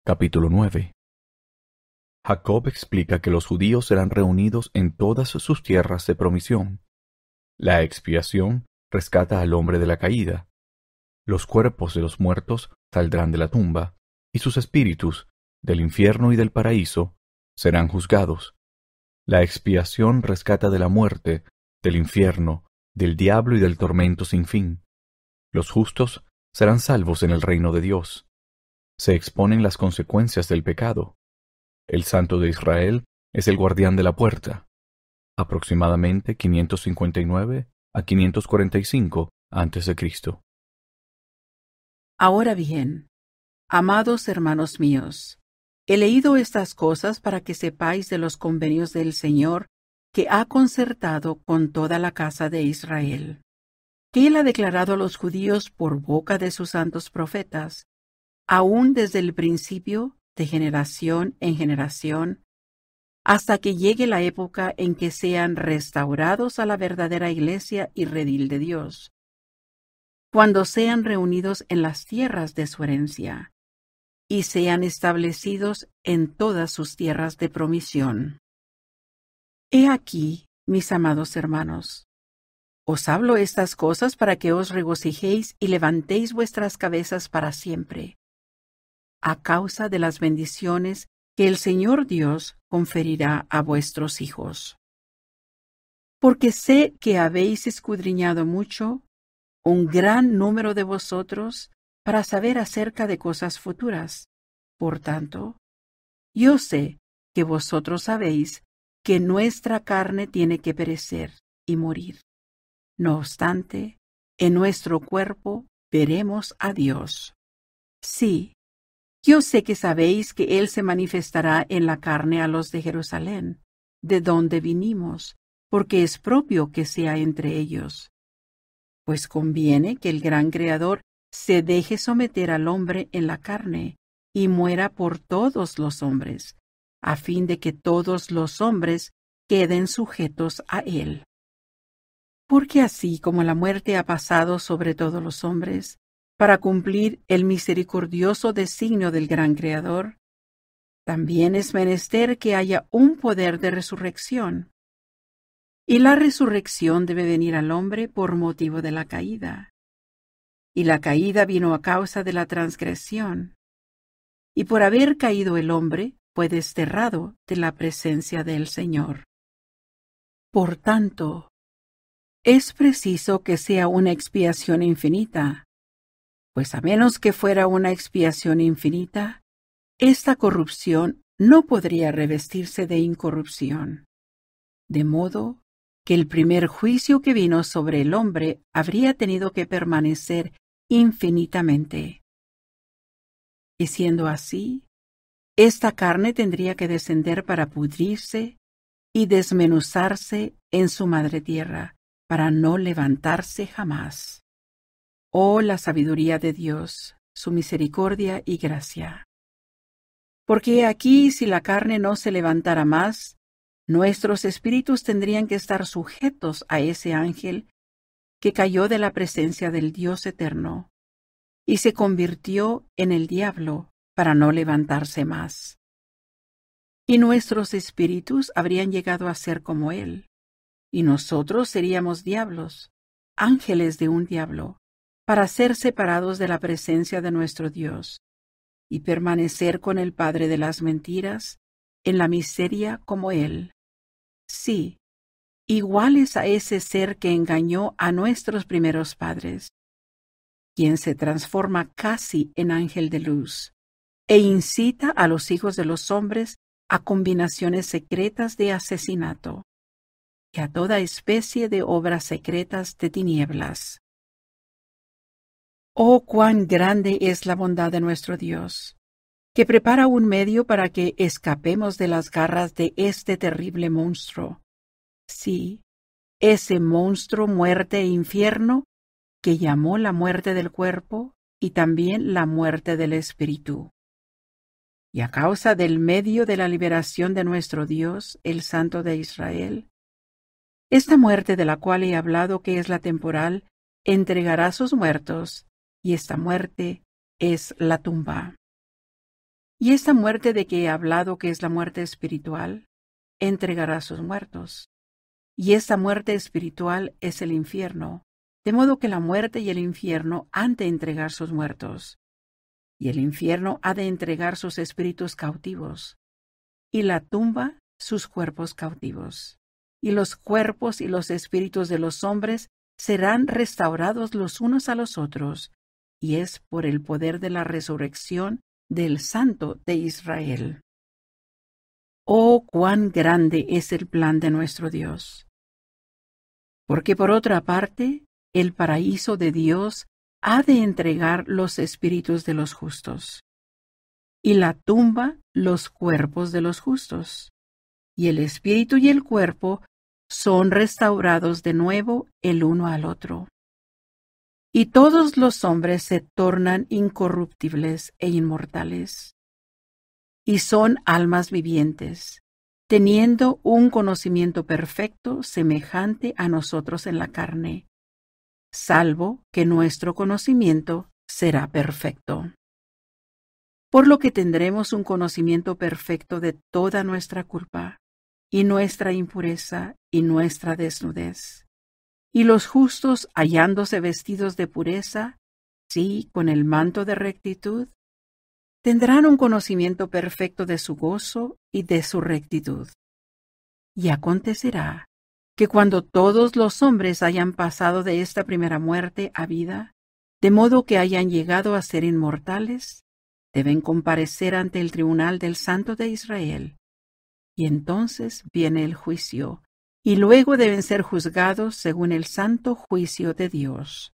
Capítulo 9. Jacob explica que los judíos serán reunidos en todas sus tierras de promisión. La expiación rescata al hombre de la caída. Los cuerpos de los muertos saldrán de la tumba, y sus espíritus, del infierno y del paraíso, serán juzgados. La expiación rescata de la muerte, del infierno, del diablo y del tormento sin fin. Los justos serán salvos en el reino de Dios. Se exponen las consecuencias del pecado. El Santo de Israel es el guardián de la puerta. Aproximadamente 559 a 545 a.C. Ahora bien, amados hermanos míos, he leído estas cosas para que sepáis de los convenios del Señor que ha concertado con toda la casa de Israel, que Él ha declarado a los judíos por boca de sus santos profetas, aún desde el principio, de generación en generación, hasta que llegue la época en que sean restaurados a la verdadera iglesia y redil de Dios, cuando sean reunidos en las tierras de su herencia, y sean establecidos en todas sus tierras de promisión. He aquí, mis amados hermanos, os hablo estas cosas para que os regocijéis y levantéis vuestras cabezas para siempre, a causa de las bendiciones que el Señor Dios conferirá a vuestros hijos. Porque sé que habéis escudriñado mucho, un gran número de vosotros, para saber acerca de cosas futuras. Por tanto, yo sé que vosotros sabéis que nuestra carne tiene que perecer y morir. No obstante, en nuestro cuerpo veremos a Dios. Sí, yo sé que sabéis que Él se manifestará en la carne a los de Jerusalén, de donde vinimos, porque es propio que sea entre ellos. Pues conviene que el gran Creador se deje someter al hombre en la carne y muera por todos los hombres, a fin de que todos los hombres queden sujetos a Él. Porque así como la muerte ha pasado sobre todos los hombres, para cumplir el misericordioso designio del gran Creador, también es menester que haya un poder de resurrección. Y la resurrección debe venir al hombre por motivo de la caída. Y la caída vino a causa de la transgresión. Y por haber caído el hombre, fue desterrado de la presencia del Señor. Por tanto, es preciso que sea una expiación infinita, pues a menos que fuera una expiación infinita, esta corrupción no podría revestirse de incorrupción. De modo que el primer juicio que vino sobre el hombre habría tenido que permanecer infinitamente. Y siendo así, esta carne tendría que descender para pudrirse y desmenuzarse en su madre tierra, para no levantarse jamás. Oh, la sabiduría de Dios, su misericordia y gracia. Porque aquí, si la carne no se levantara más, nuestros espíritus tendrían que estar sujetos a ese ángel que cayó de la presencia del Dios eterno y se convirtió en el diablo para no levantarse más. Y nuestros espíritus habrían llegado a ser como él, y nosotros seríamos diablos, ángeles de un diablo, para ser separados de la presencia de nuestro Dios y permanecer con el Padre de las mentiras en la miseria como él. Sí, iguales a ese ser que engañó a nuestros primeros padres, quien se transforma casi en ángel de luz e incita a los hijos de los hombres a combinaciones secretas de asesinato y a toda especie de obras secretas de tinieblas. Oh, cuán grande es la bondad de nuestro Dios, que prepara un medio para que escapemos de las garras de este terrible monstruo. Sí, ese monstruo, muerte e infierno, que llamó la muerte del cuerpo y también la muerte del espíritu. Y a causa del medio de la liberación de nuestro Dios, el Santo de Israel, esta muerte de la cual he hablado, que es la temporal, entregará sus muertos, y esta muerte es la tumba. Y esta muerte de que he hablado, que es la muerte espiritual, entregará a sus muertos. Y esta muerte espiritual es el infierno, de modo que la muerte y el infierno han de entregar sus muertos. Y el infierno ha de entregar sus espíritus cautivos, y la tumba sus cuerpos cautivos. Y los cuerpos y los espíritus de los hombres serán restaurados los unos a los otros, y es por el poder de la resurrección del Santo de Israel. Oh, cuán grande es el plan de nuestro Dios. Porque por otra parte, el paraíso de Dios ha de entregar los espíritus de los justos, y la tumba los cuerpos de los justos, y el espíritu y el cuerpo son restaurados de nuevo el uno al otro. Y todos los hombres se tornan incorruptibles e inmortales, y son almas vivientes, teniendo un conocimiento perfecto semejante a nosotros en la carne, salvo que nuestro conocimiento será perfecto. Por lo que tendremos un conocimiento perfecto de toda nuestra culpa, y nuestra impureza, y nuestra desnudez. Y los justos, hallándose vestidos de pureza, sí, con el manto de rectitud, tendrán un conocimiento perfecto de su gozo y de su rectitud. Y acontecerá que cuando todos los hombres hayan pasado de esta primera muerte a vida, de modo que hayan llegado a ser inmortales, deben comparecer ante el tribunal del Santo de Israel. Y entonces viene el juicio, y luego deben ser juzgados según el santo juicio de Dios.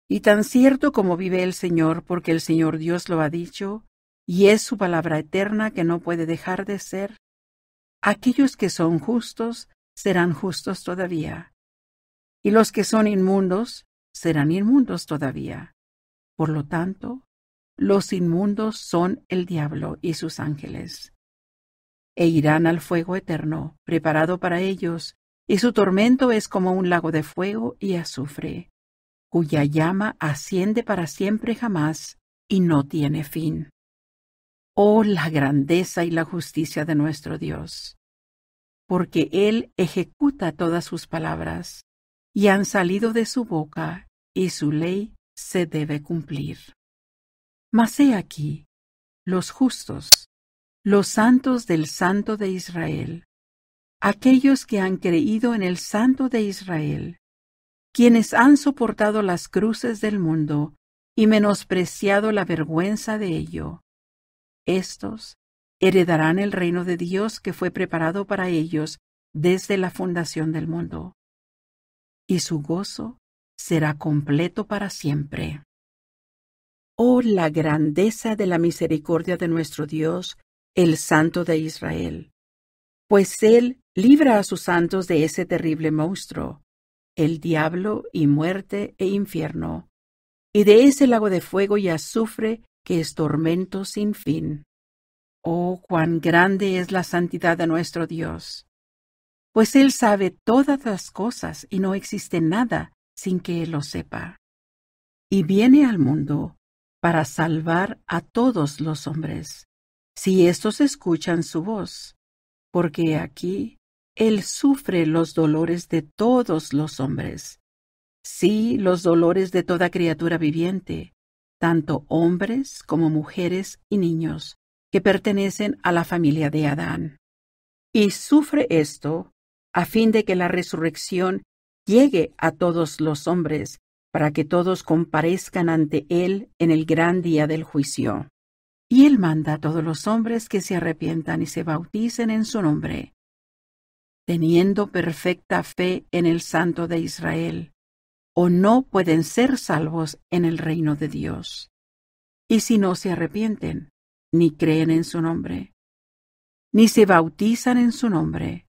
Y tan cierto como vive el Señor, porque el Señor Dios lo ha dicho, y es su palabra eterna que no puede dejar de ser, aquellos que son justos serán justos todavía, y los que son inmundos serán inmundos todavía. Por lo tanto, los inmundos son el diablo y sus ángeles, e irán al fuego eterno, preparado para ellos, y su tormento es como un lago de fuego y azufre, cuya llama asciende para siempre jamás y no tiene fin. Oh, la grandeza y la justicia de nuestro Dios, porque Él ejecuta todas sus palabras, y han salido de su boca, y su ley se debe cumplir. Mas he aquí, los justos, los santos del Santo de Israel, aquellos que han creído en el Santo de Israel, quienes han soportado las cruces del mundo y menospreciado la vergüenza de ello, estos heredarán el reino de Dios que fue preparado para ellos desde la fundación del mundo, y su gozo será completo para siempre. Oh, la grandeza de la misericordia de nuestro Dios, el Santo de Israel, pues Él libra a sus santos de ese terrible monstruo, el diablo y muerte e infierno, y de ese lago de fuego y azufre que es tormento sin fin. Oh, cuán grande es la santidad de nuestro Dios, pues Él sabe todas las cosas y no existe nada sin que Él lo sepa. Y viene al mundo para salvar a todos los hombres, si éstos escuchan su voz, porque aquí Él sufre los dolores de todos los hombres, sí, los dolores de toda criatura viviente, tanto hombres como mujeres y niños, que pertenecen a la familia de Adán. Y sufre esto a fin de que la resurrección llegue a todos los hombres, para que todos comparezcan ante Él en el gran día del juicio. Y Él manda a todos los hombres que se arrepientan y se bauticen en su nombre, teniendo perfecta fe en el Santo de Israel, o no pueden ser salvos en el reino de Dios. Y si no se arrepienten, ni creen en su nombre, ni se bautizan en su nombre,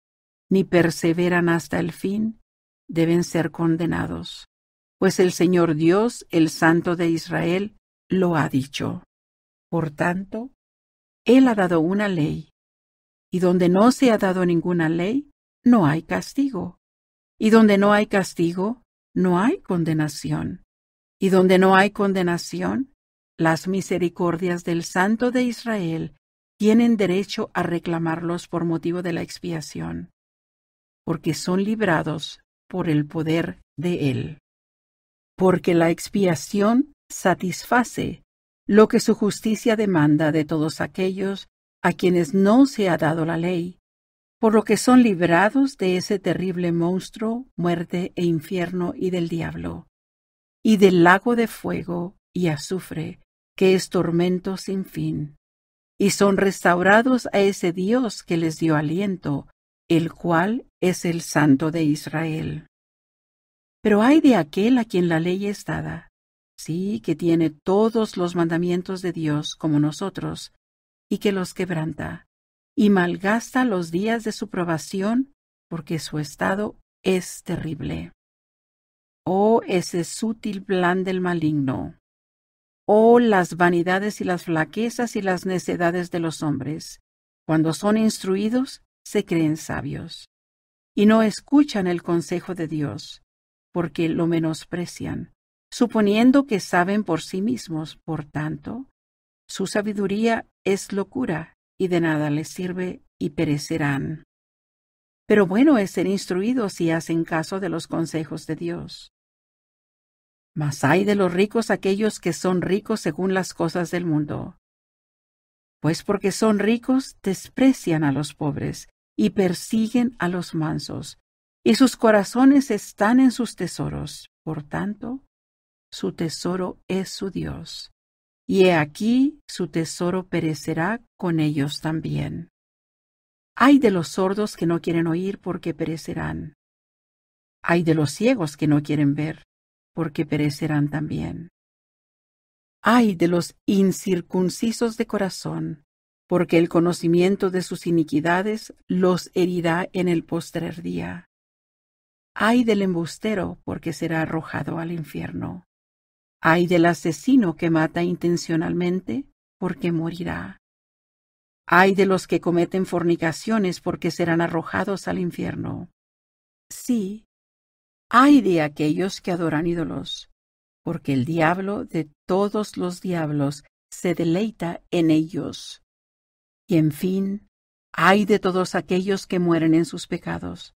ni perseveran hasta el fin, deben ser condenados, pues el Señor Dios, el Santo de Israel, lo ha dicho. Por tanto, Él ha dado una ley, y donde no se ha dado ninguna ley, no hay castigo, y donde no hay castigo, no hay condenación, y donde no hay condenación, las misericordias del Santo de Israel tienen derecho a reclamarlos por motivo de la expiación, porque son librados por el poder de Él. Porque la expiación satisface lo que su justicia demanda de todos aquellos a quienes no se ha dado la ley, por lo que son librados de ese terrible monstruo, muerte e infierno y del diablo, y del lago de fuego y azufre, que es tormento sin fin, y son restaurados a ese Dios que les dio aliento, el cual es el Santo de Israel. Pero ay de aquel a quien la ley es dada, sí, que tiene todos los mandamientos de Dios como nosotros, y que los quebranta, y malgasta los días de su probación, porque su estado es terrible. Oh, ese sutil plan del maligno. Oh, las vanidades y las flaquezas y las necedades de los hombres. Cuando son instruidos, se creen sabios, y no escuchan el consejo de Dios, porque lo menosprecian, suponiendo que saben por sí mismos. Por tanto, su sabiduría es locura, y de nada les sirve, y perecerán. Pero bueno es ser instruidos si hacen caso de los consejos de Dios. Mas ay de los ricos aquellos que son ricos según las cosas del mundo. Pues porque son ricos, desprecian a los pobres, y persiguen a los mansos, y sus corazones están en sus tesoros. Por tanto, su tesoro es su Dios. Y he aquí su tesoro perecerá con ellos también. Ay de los sordos que no quieren oír, porque perecerán. Ay de los ciegos que no quieren ver, porque perecerán también. Ay de los incircuncisos de corazón, porque el conocimiento de sus iniquidades los herirá en el postrer día. Ay del embustero, porque será arrojado al infierno. Ay del asesino que mata intencionalmente, porque morirá. Ay de los que cometen fornicaciones, porque serán arrojados al infierno. Sí, ay de aquellos que adoran ídolos, porque el diablo de todos los diablos se deleita en ellos. Y en fin, ay de todos aquellos que mueren en sus pecados,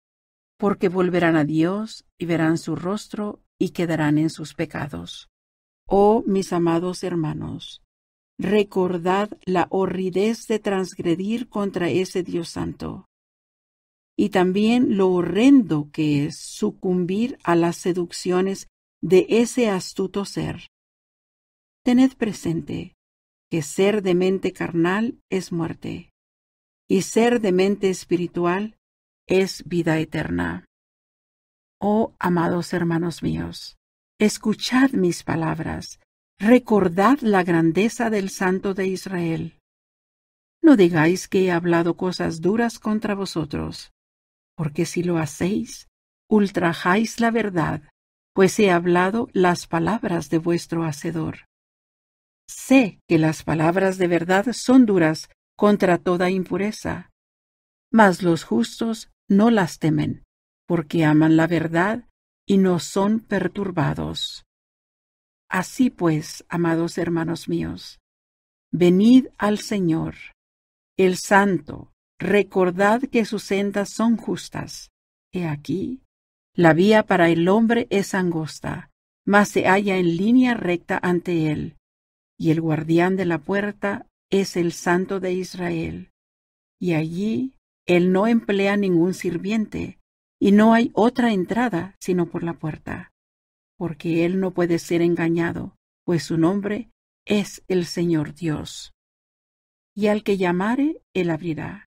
porque volverán a Dios y verán su rostro y quedarán en sus pecados. Oh, mis amados hermanos, recordad la horridez de transgredir contra ese Dios santo, y también lo horrendo que es sucumbir a las seducciones de ese astuto ser. Tened presente que ser de mente carnal es muerte, y ser de mente espiritual es vida eterna. Oh, amados hermanos míos, escuchad mis palabras, recordad la grandeza del Santo de Israel. No digáis que he hablado cosas duras contra vosotros, porque si lo hacéis, ultrajáis la verdad, pues he hablado las palabras de vuestro Hacedor. Sé que las palabras de verdad son duras contra toda impureza, mas los justos no las temen, porque aman la verdad y no son perturbados. Así pues, amados hermanos míos, venid al Señor, el Santo, recordad que sus sendas son justas. He aquí, la vía para el hombre es angosta, mas se halla en línea recta ante él, y el guardián de la puerta es el Santo de Israel. Y allí él no emplea ningún sirviente, y no hay otra entrada sino por la puerta, porque él no puede ser engañado, pues su nombre es el Señor Dios. Y al que llamare, él abrirá.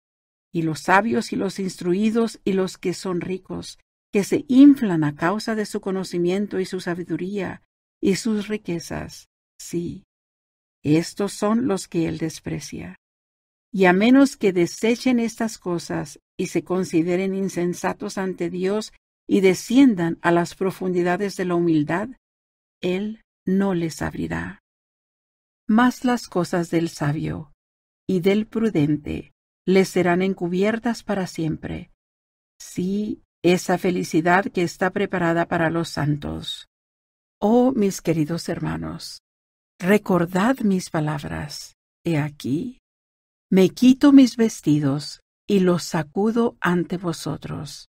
Y los sabios y los instruidos y los que son ricos, que se inflan a causa de su conocimiento y su sabiduría y sus riquezas, sí, estos son los que él desprecia. Y a menos que desechen estas cosas y se consideren insensatos ante Dios y desciendan a las profundidades de la humildad, él no les abrirá. Mas las cosas del sabio y del prudente les serán encubiertas para siempre. Sí, esa felicidad que está preparada para los santos. Oh, mis queridos hermanos, Recordad mis palabras. He aquí, me quito mis vestidos y los sacudo ante vosotros.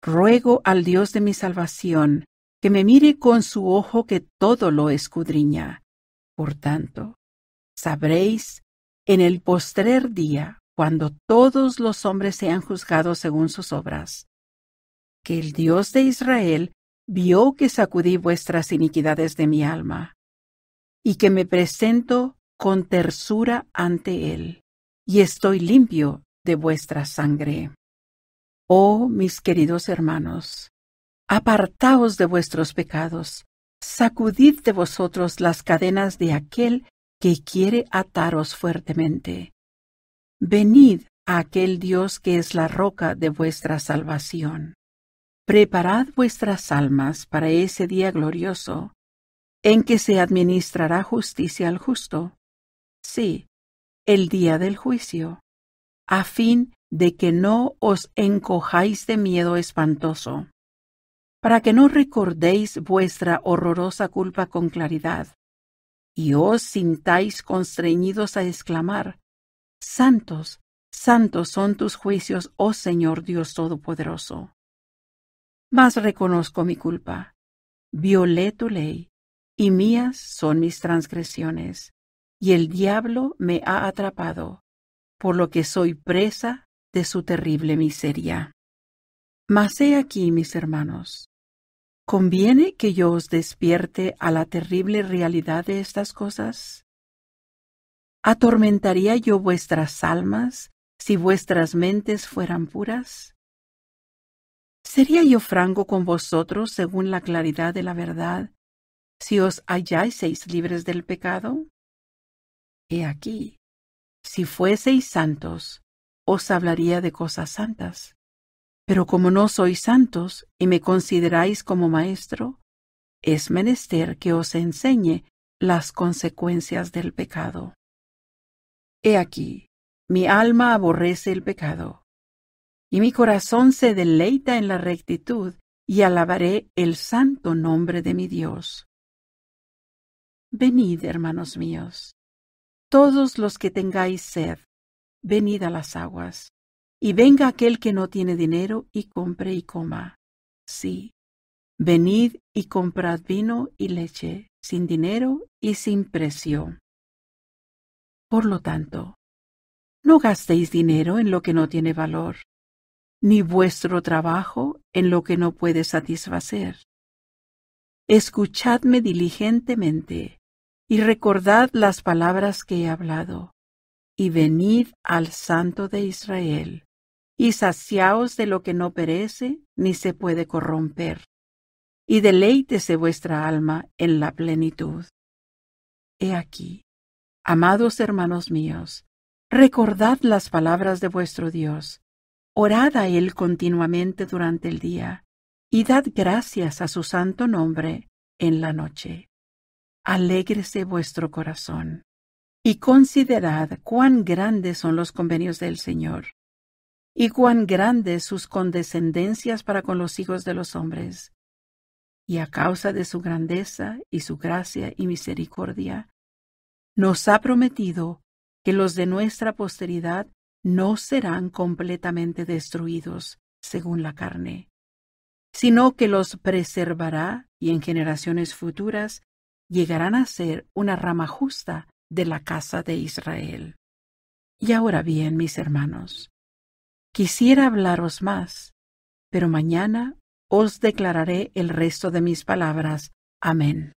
Ruego al Dios de mi salvación que me mire con su ojo que todo lo escudriña. Por tanto, sabréis en el postrer día, cuando todos los hombres sean juzgados según sus obras, que el Dios de Israel vio que sacudí vuestras iniquidades de mi alma, y que me presento con tersura ante él, y estoy limpio de vuestra sangre. Oh, mis queridos hermanos, apartaos de vuestros pecados, sacudid de vosotros las cadenas de aquel que quiere ataros fuertemente. Venid a aquel Dios que es la roca de vuestra salvación. Preparad vuestras almas para ese día glorioso, en que se administrará justicia al justo. Sí, el día del juicio, a fin de que no os encojáis de miedo espantoso, para que no recordéis vuestra horrorosa culpa con claridad, y os sintáis constreñidos a exclamar: Santos, santos son tus juicios, oh Señor Dios Todopoderoso. Mas reconozco mi culpa, violé tu ley, y mías son mis transgresiones, y el diablo me ha atrapado, por lo que soy presa de su terrible miseria. Mas he aquí, mis hermanos, ¿conviene que yo os despierte a la terrible realidad de estas cosas? ¿Atormentaría yo vuestras almas si vuestras mentes fueran puras? ¿Sería yo franco con vosotros según la claridad de la verdad, si os hallaseis libres del pecado? He aquí, si fueseis santos, os hablaría de cosas santas. Pero como no sois santos y me consideráis como maestro, es menester que os enseñe las consecuencias del pecado. He aquí, mi alma aborrece el pecado, y mi corazón se deleita en la rectitud, y alabaré el santo nombre de mi Dios. Venid, hermanos míos, todos los que tengáis sed, venid a las aguas, y venga aquel que no tiene dinero y compre y coma. Sí, venid y comprad vino y leche, sin dinero y sin precio. Por lo tanto, no gastéis dinero en lo que no tiene valor, ni vuestro trabajo en lo que no puede satisfacer. Escuchadme diligentemente, y recordad las palabras que he hablado, y venid al Santo de Israel, y saciaos de lo que no perece ni se puede corromper, y deleítese vuestra alma en la plenitud. He aquí, amados hermanos míos, recordad las palabras de vuestro Dios, orad a Él continuamente durante el día, y dad gracias a su santo nombre en la noche. Alégrese vuestro corazón, y considerad cuán grandes son los convenios del Señor, y cuán grandes sus condescendencias para con los hijos de los hombres. Y a causa de su grandeza y su gracia y misericordia, nos ha prometido que los de nuestra posteridad no serán completamente destruidos según la carne, sino que los preservará, y en generaciones futuras llegarán a ser una rama justa de la casa de Israel. Y ahora bien, mis hermanos, quisiera hablaros más, pero mañana os declararé el resto de mis palabras. Amén.